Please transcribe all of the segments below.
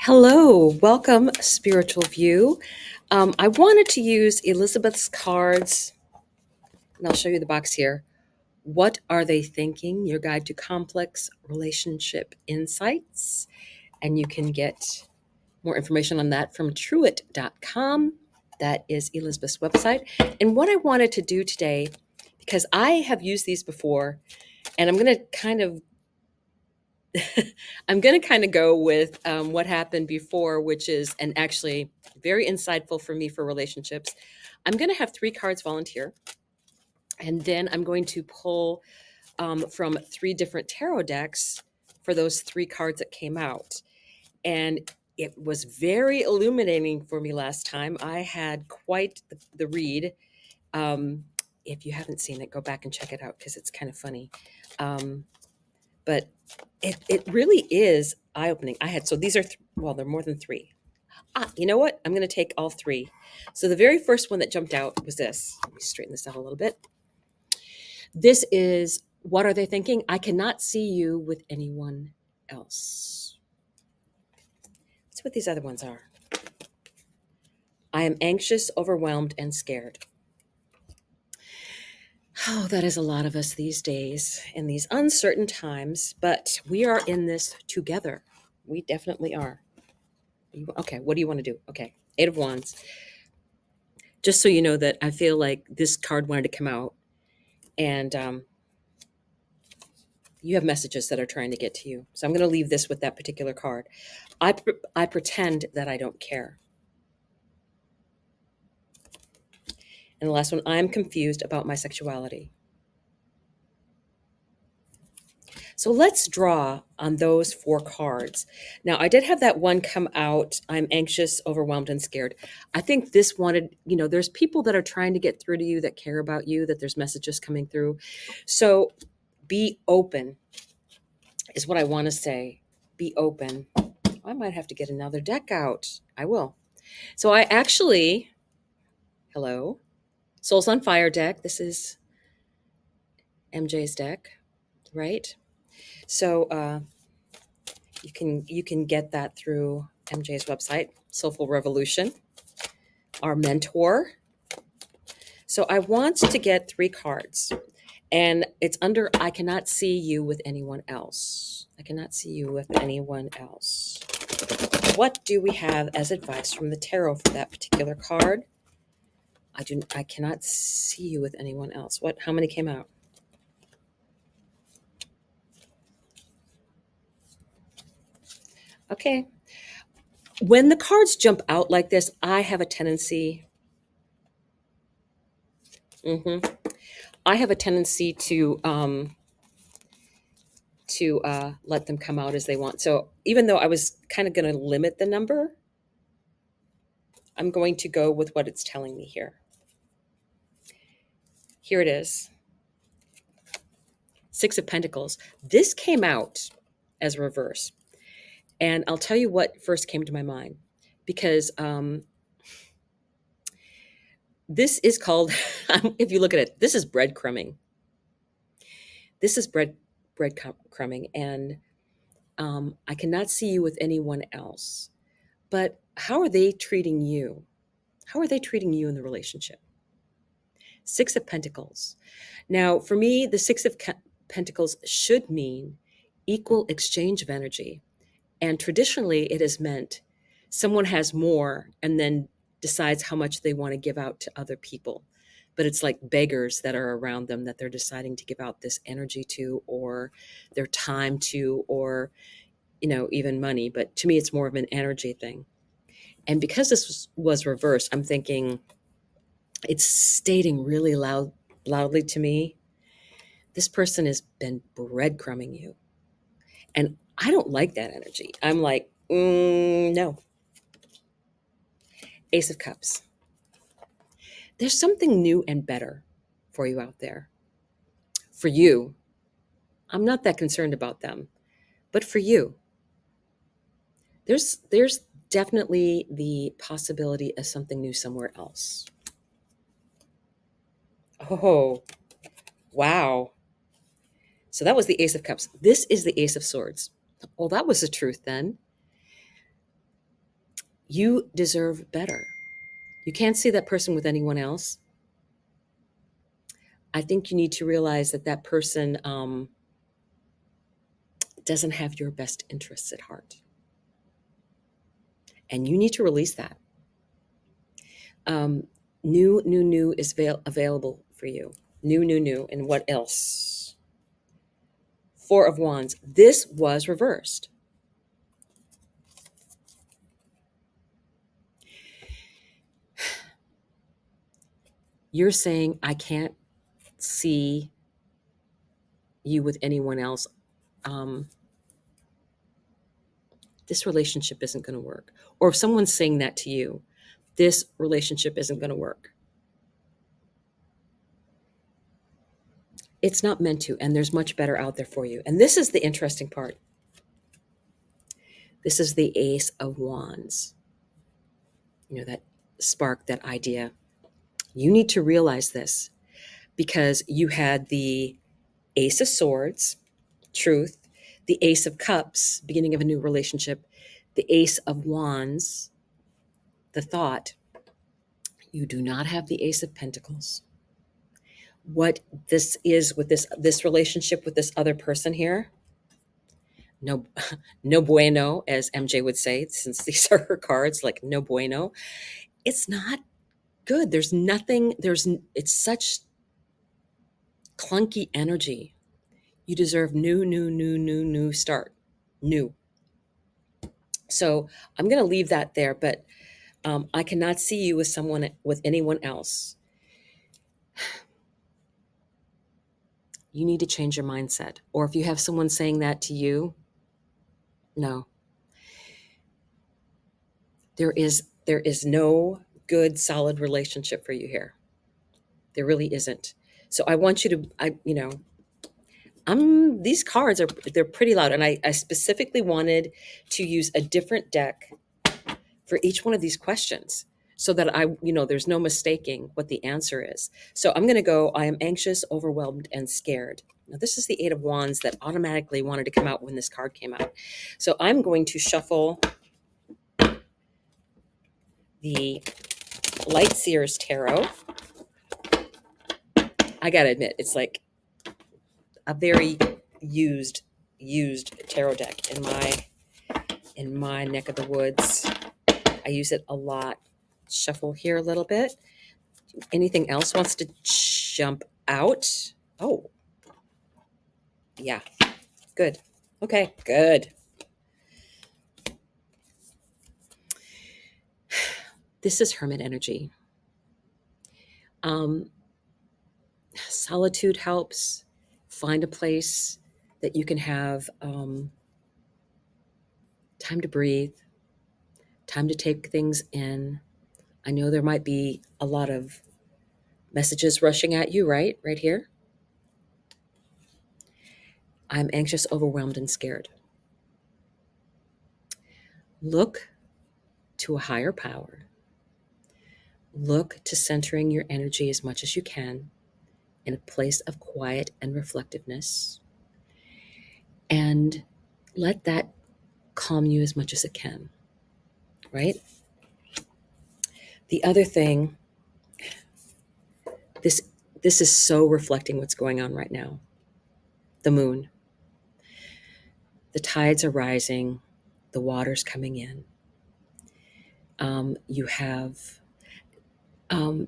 Hello, welcome, Spiritual View. I wanted to use Elizabeth's cards, and I'll show you the box here. What are they thinking? Your guide to complex relationship insights. And you can get more information on that from truit.com. That is Elizabeth's website. And what I wanted to do today, because I have used these before, and I'm going to kind of go with what happened before, which is, and actually very insightful for me for relationships. I'm going to have 3 cards volunteer, and then I'm going to pull from 3 different tarot decks for those 3 cards that came out. And it was very illuminating for me last time. I had quite the read. If you haven't seen it, go back and check it out because it's kind of funny. But it really is eye-opening. So these are, well, they're more than 3. You know what? I'm going to take all 3. So the very first one that jumped out was this. Let me straighten this out a little bit. This is, what are they thinking? I cannot see you with anyone else. That's what these other ones are. I am anxious, overwhelmed, and scared. Oh, that is a lot of us these days in these uncertain times, but we are in this together. We definitely are. Okay, what do you want to do? Okay, 8 of Wands. Just so you know that I feel like this card wanted to come out, and you have messages that are trying to get to you. So I'm going to leave this with that particular card. I pretend that I don't care. And the last one, I am confused about my sexuality. So let's draw on those 4 cards. Now, I did have that one come out. I'm anxious, overwhelmed, and scared. I think this wanted, there's people that are trying to get through to you that care about you, that there's messages coming through. So be open is what I want to say. Be open. I might have to get another deck out. I will. So I actually, hello, Souls on Fire deck. This is MJ's deck, right? So you can get that through MJ's website, Soulful Revolution, our mentor. So I want to get 3 cards, and it's under I cannot see you with anyone else. I cannot see you with anyone else. What do we have as advice from the tarot for that particular card? I cannot see you with anyone else. How many came out? Okay. When the cards jump out like this, I have a tendency I have a tendency to let them come out as they want. So even though I was kind of going to limit the number, I'm going to go with what it's telling me here. Here it is. 6 of Pentacles. This came out as a reverse. And I'll tell you what first came to my mind, because this is called, if you look at it, this is bread-crumbing. This is bread-crumbing, and I cannot see you with anyone else. But how are they treating you? How are they treating you in the relationship? 6 of Pentacles. Now, for me, the 6 of Pentacles should mean equal exchange of energy. And traditionally, it has meant someone has more and then decides how much they want to give out to other people. But it's like beggars that are around them that they're deciding to give out this energy to, or their time to, or, even money. But to me, it's more of an energy thing. And because this was reversed, I'm thinking it's stating really loudly to me, this person has been breadcrumbing you. And I don't like that energy. I'm like, no. Ace of Cups. There's something new and better for you out there. For you. I'm not that concerned about them. But for you, there's definitely the possibility of something new somewhere else. Oh, wow. So that was the Ace of Cups. This is the Ace of Swords. Well, that was the truth then. You deserve better. You can't see that person with anyone else. I think you need to realize that that person doesn't have your best interests at heart. And you need to release that. New is available for you. New. And what else? Four of Wands. This was reversed. You're saying, I can't see you with anyone else. This relationship isn't going to work. Or if someone's saying that to you, this relationship isn't going to work. It's not meant to, and there's much better out there for you. And this is the interesting part. This is the Ace of Wands. You know, that spark, that idea. You need to realize this because you had the Ace of Swords, truth, the Ace of Cups, beginning of a new relationship, the Ace of Wands, the thought. You do not have the Ace of Pentacles. What this is with this relationship with this other person here, no no bueno, as MJ would say, since these are her cards, like no bueno. It's not good. There's nothing, it's such clunky energy. You deserve new start. New. So I'm going to leave that there, but I cannot see you with anyone else. You need to change your mindset. Or if you have someone saying that to you, no. There is no good, solid relationship for you here. There really isn't. So I want you to, these cards they're pretty loud. And I specifically wanted to use a different deck for each one of these questions so that there's no mistaking what the answer is. So I'm going to go, I am anxious, overwhelmed, and scared. Now, this is the Eight of Wands that automatically wanted to come out when this card came out. So I'm going to shuffle the Light Seer's Tarot. I got to admit, it's like a very used tarot deck in my neck of the woods. I use it a lot. Shuffle here a little bit. Anything else wants to jump out? Oh, yeah. Good. Okay, good. This is Hermit energy. Solitude helps. Find a place that you can have time to breathe, time to take things in. I know there might be a lot of messages rushing at you, right? Right here. I'm anxious, overwhelmed, and scared. Look to a higher power. Look to centering your energy as much as you can in a place of quiet and reflectiveness. And let that calm you as much as it can, right? The other thing, this is so reflecting what's going on right now. The moon. The tides are rising. The water's coming in. You have, I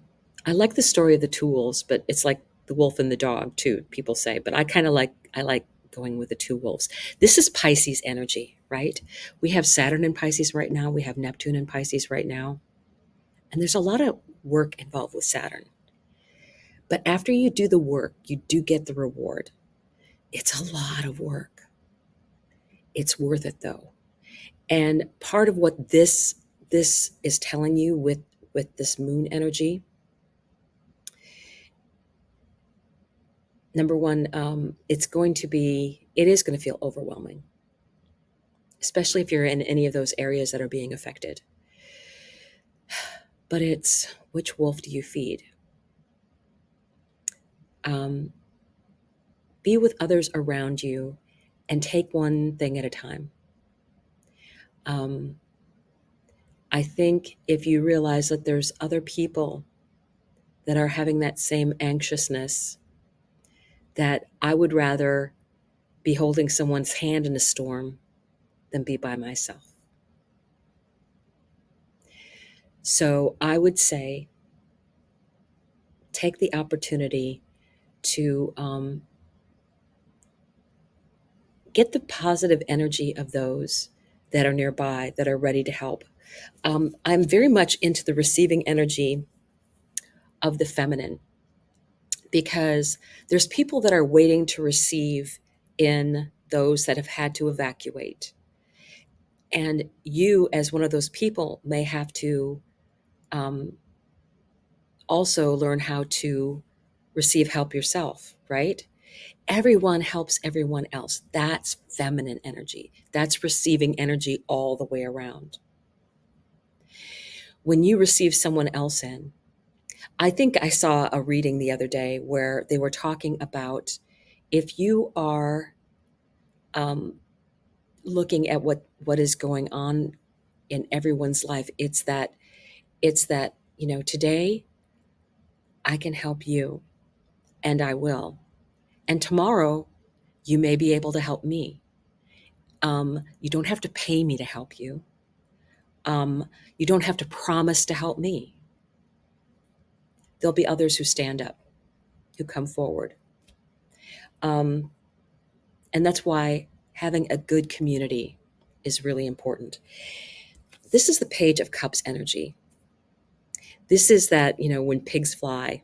like the story of the tools, but it's like the wolf and the dog too, people say. But I like going with the two wolves. This is Pisces energy, right? We have Saturn in Pisces right now. We have Neptune in Pisces right now. And there's a lot of work involved with Saturn. But after you do the work, you do get the reward. It's a lot of work. It's worth it though. And part of what this is telling you with this moon energy, number one, it is going to feel overwhelming, especially if you're in any of those areas that are being affected. But it's, which wolf do you feed? Be with others around you and take one thing at a time. I think if you realize that there's other people that are having that same anxiousness, that I would rather be holding someone's hand in a storm than be by myself. So I would say take the opportunity to get the positive energy of those that are nearby, that are ready to help. I'm very much into the receiving energy of the feminine, because there's people that are waiting to receive in those that have had to evacuate. And you, as one of those people, may have to um, also learn how to receive help yourself, right? Everyone helps everyone else. That's feminine energy. That's receiving energy all the way around. When you receive someone else in, I think I saw a reading the other day where they were talking about if you are um, looking at what is going on in everyone's life, it's that today I can help you, and I will, and tomorrow you may be able to help me. You don't have to pay me to help you. You don't have to promise to help me. There'll be others who stand up, who come forward. Um, and that's why having a good community is really important. This is the Page of Cups energy. This is that, when pigs fly.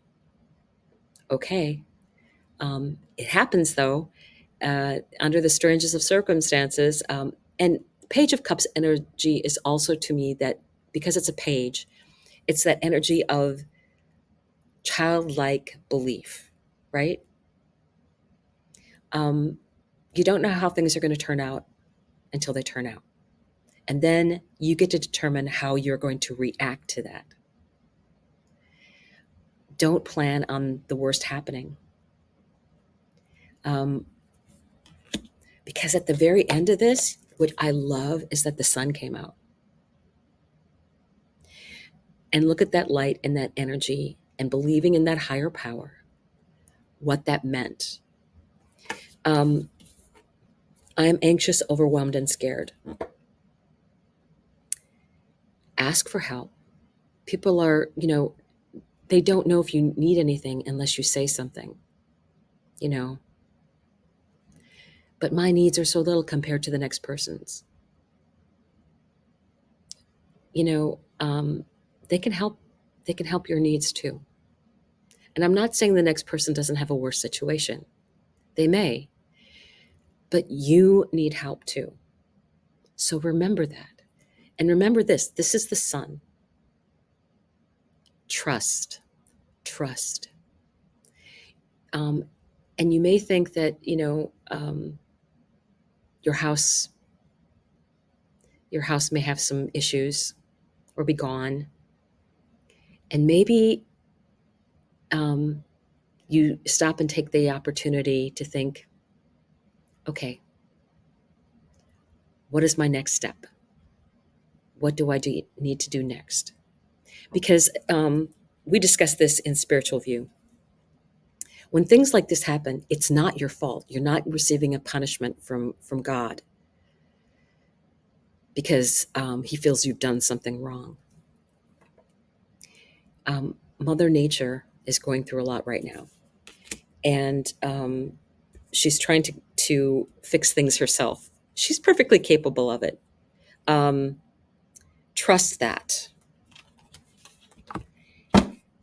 Okay. It happens, though, under the strangest of circumstances. And Page of Cups energy is also, to me, that because it's a page, it's that energy of childlike belief, right? You don't know how things are going to turn out until they turn out. And then you get to determine how you're going to react to that. Don't plan on the worst happening. Because at the very end of this, what I love is that the sun came out. And look at that light and that energy and believing in that higher power, what that meant. I am anxious, overwhelmed, and scared. Ask for help. People are, they don't know if you need anything unless you say something, But my needs are so little compared to the next person's. They can help. They can help your needs too. And I'm not saying the next person doesn't have a worse situation. They may, but you need help too. So remember that. And remember this. This is the sun. Trust. Trust. And you may think that, your house may have some issues or be gone. And maybe you stop and take the opportunity to think, okay, what is my next step? What do I need to do next? Because we discussed this in Spiritual View. When things like this happen, it's not your fault. You're not receiving a punishment from God because he feels you've done something wrong. Mother Nature is going through a lot right now. And she's trying to fix things herself. She's perfectly capable of it. Trust that.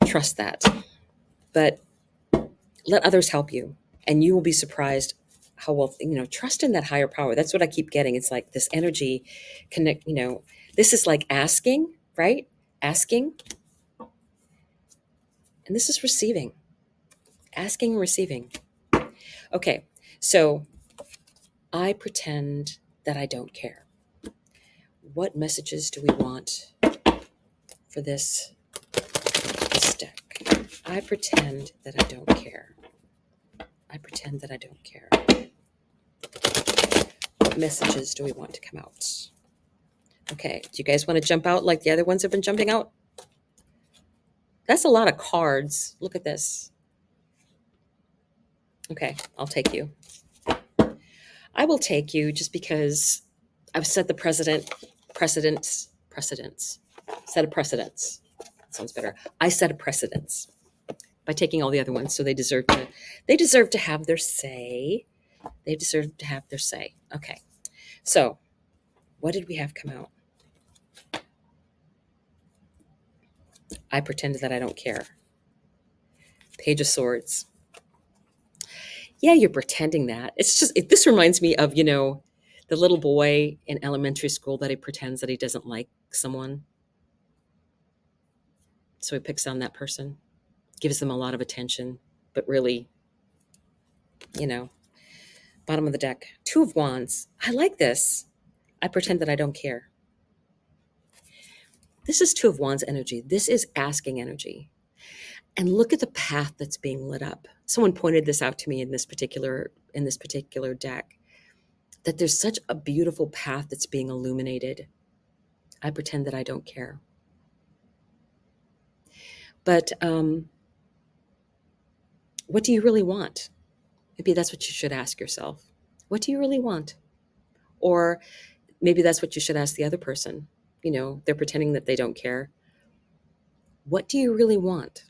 Trust that. But let others help you, and you will be surprised how well, trust in that higher power. That's what I keep getting. It's like this energy connect, this is like asking, right? Asking. And this is receiving. Asking and receiving. Okay, so I pretend that I don't care. What messages do we want for this deck? I pretend that I don't care. I pretend that I don't care. What messages do we want to come out? Okay, do you guys want to jump out like the other ones have been jumping out? That's a lot of cards. Look at this. Okay, I'll take you. I will take you just because I've set the precedence. Set a precedence. Sounds better. I set a precedence by taking all the other ones, so they deserve to have their say. They deserve to have their say. Okay. So, what did we have come out? I pretend that I don't care. Page of Swords. Yeah, you're pretending that. It's just this reminds me of, the little boy in elementary school that he pretends that he doesn't like someone. So he picks on that person, gives them a lot of attention, but really, you know, bottom of the deck. Two of Wands. I like this. I pretend that I don't care. This is Two of Wands energy. This is asking energy. And look at the path that's being lit up. Someone pointed this out to me in this particular deck, that there's such a beautiful path that's being illuminated. I pretend that I don't care. But what do you really want? Maybe that's what you should ask yourself. What do you really want? Or maybe that's what you should ask the other person. They're pretending that they don't care. What do you really want?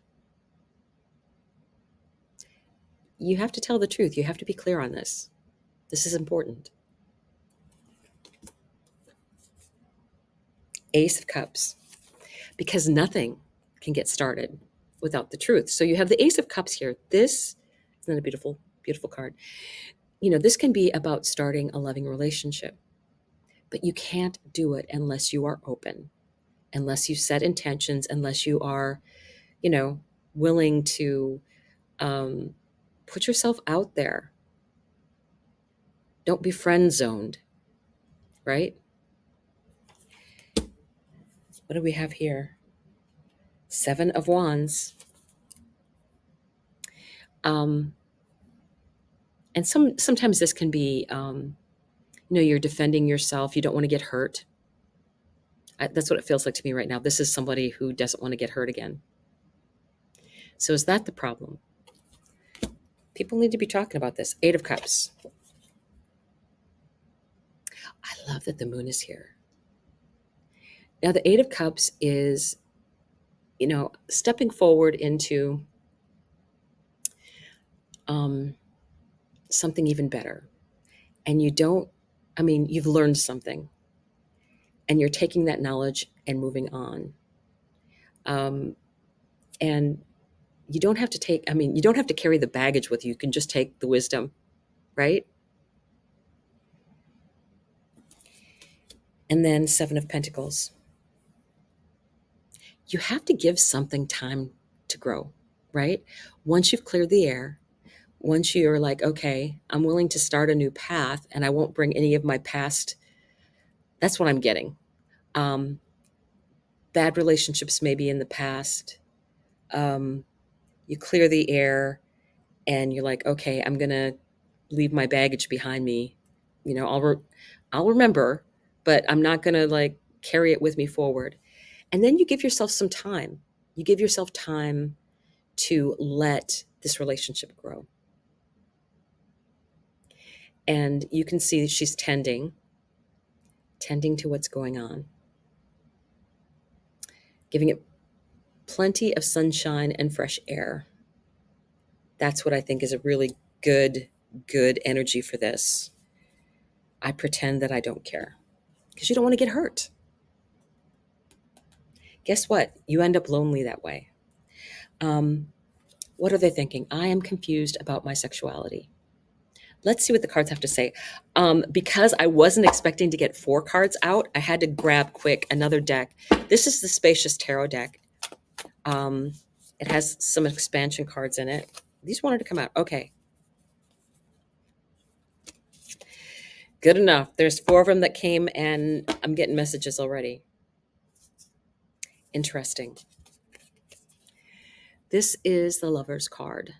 You have to tell the truth. You have to be clear on this. This is important. Ace of Cups. Because nothing can get started without the truth. So you have the Ace of Cups here. This isn't that a beautiful, beautiful card. This can be about starting a loving relationship, but you can't do it unless you are open, unless you set intentions, unless you are, willing to put yourself out there. Don't be friend zoned, right? What do we have here? Seven of Wands. And sometimes this can be, you're defending yourself. You don't want to get hurt. That's what it feels like to me right now. This is somebody who doesn't want to get hurt again. So is that the problem? People need to be talking about this. Eight of Cups. I love that the moon is here. Now, the Eight of Cups is, stepping forward into something even better. And you've learned something. And you're taking that knowledge and moving on. And you don't have to you don't have to carry the baggage with you. You can just take the wisdom, right? And then Seven of Pentacles. You have to give something time to grow, right? Once you've cleared the air, once you're like, okay, I'm willing to start a new path and I won't bring any of my past. That's what I'm getting. Bad relationships maybe in the past. You clear the air and you're like, okay, I'm going to leave my baggage behind me. I'll remember, but I'm not going to like carry it with me forward. And then you give yourself some time. You give yourself time to let this relationship grow. And you can see she's tending to what's going on, giving it plenty of sunshine and fresh air. That's what I think is a really good energy for this. I pretend that I don't care because you don't want to get hurt. Guess what? You end up lonely that way. What are they thinking? I am confused about my sexuality. Let's see what the cards have to say. Because I wasn't expecting to get 4 cards out, I had to grab quick another deck. This is the Spacious Tarot deck. It has some expansion cards in it. These wanted to come out. Okay. Good enough. There's 4 of them that came, and I'm getting messages already. Interesting. This is the Lover's card.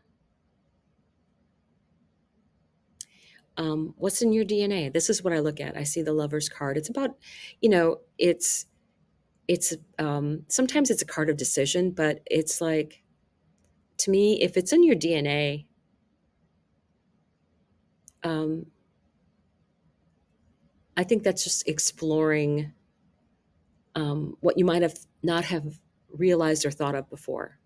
What's in your DNA? This is what I look at. I see the Lover's card. It's about, you know, it's sometimes it's a card of decision, but it's like, to me, if it's in your DNA, um, I think that's just exploring what you might have not have realized or thought of before.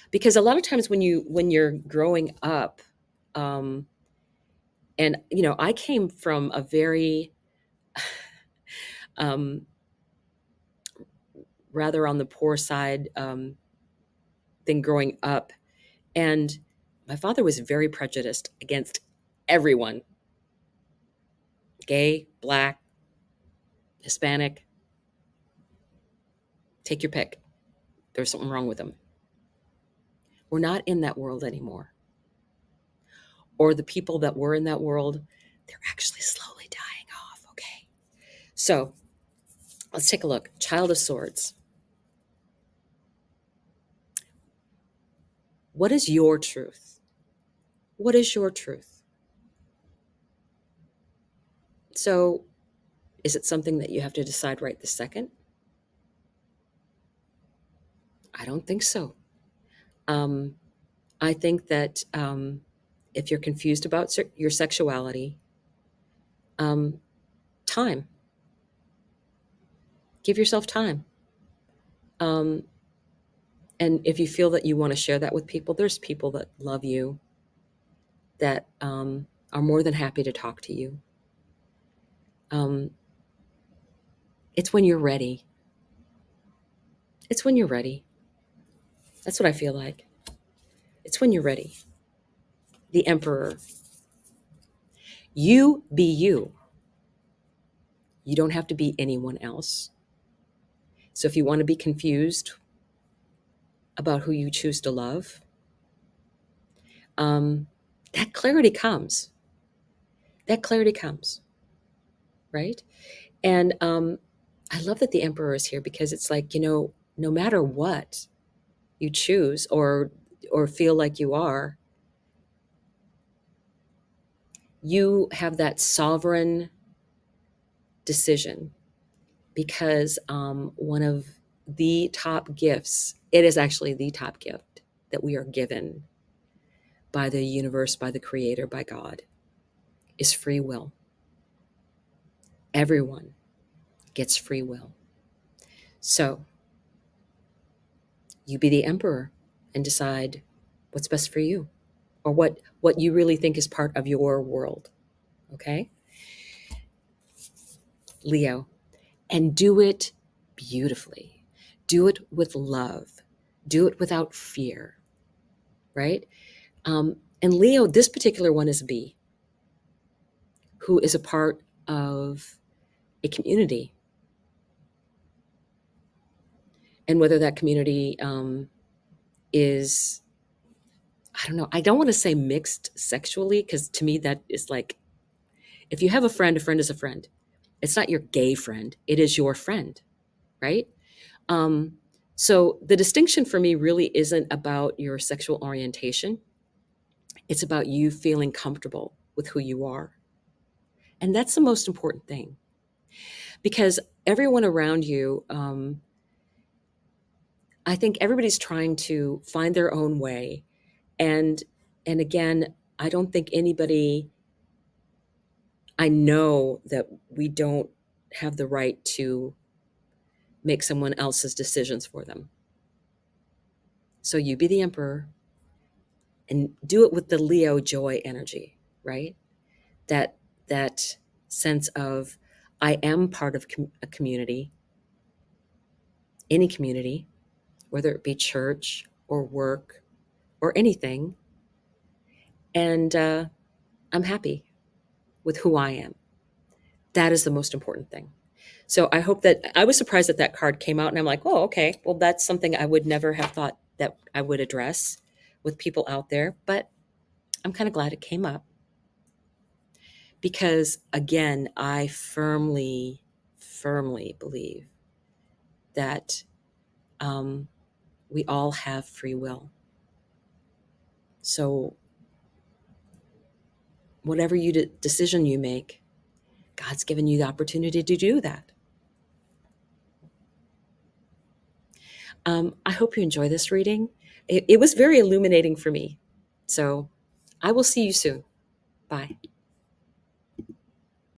Because a lot of times when you're growing up, um, and I came from a very um, rather on the poor side than growing up, and my father was very prejudiced against everyone, gay, black, Hispanic, take your pick. There's something wrong with them. We're not in that world anymore. Or the people that were in that world, they're actually slowly dying off. Okay. So let's take a look. Child of Swords. What is your truth? What is your truth? So is it something that you have to decide right this second? I don't think so. Um, I think that if you're confused about your sexuality, um, time. Give yourself time. Um, and if you feel that you want to share that with people, there's people that love you that are more than happy to talk to you. Um, it's when you're ready. It's when you're ready. That's what I feel like. It's when you're ready. The Emperor. You be you. You don't have to be anyone else. So if you want to be confused about who you choose to love, um, that clarity comes. That clarity comes, right? And I love that the Emperor is here because it's like, no matter what you choose or feel like you are, you have that sovereign decision because one of the top gifts, it is actually the top gift that we are given by the universe, by the creator, by God, is free will. Everyone gets free will. So you be the emperor and decide what's best for you or what you really think is part of your world. Okay? Leo, and do it beautifully. Do it with love. Do it without fear, right? And Leo, this particular one is B, who is a part of a community. And whether that community is, I don't know, I don't want to say mixed sexually, because to me that is like, if you have a friend is a friend. It's not your gay friend, it is your friend, right? Um, so the distinction for me really isn't about your sexual orientation. It's about you feeling comfortable with who you are. And that's the most important thing because everyone around you, I think everybody's trying to find their own way. And, and again, I don't think anybody, I know that we don't have the right to make someone else's decisions for them. So you be the emperor and do it with the Leo joy energy, right? That sense of I am part of a community, any community, whether it be church or work or anything, and I'm happy with who I am. That is the most important thing. So I hope that I was surprised that that card came out, and I'm like, oh, okay, well, that's something I would never have thought that I would address with people out there, but I'm kind of glad it came up because, again, I firmly, firmly believe that um, we all have free will. So whatever decision you make, God's given you the opportunity to do that. I hope you enjoy this reading. It was very illuminating for me. So I will see you soon. Bye.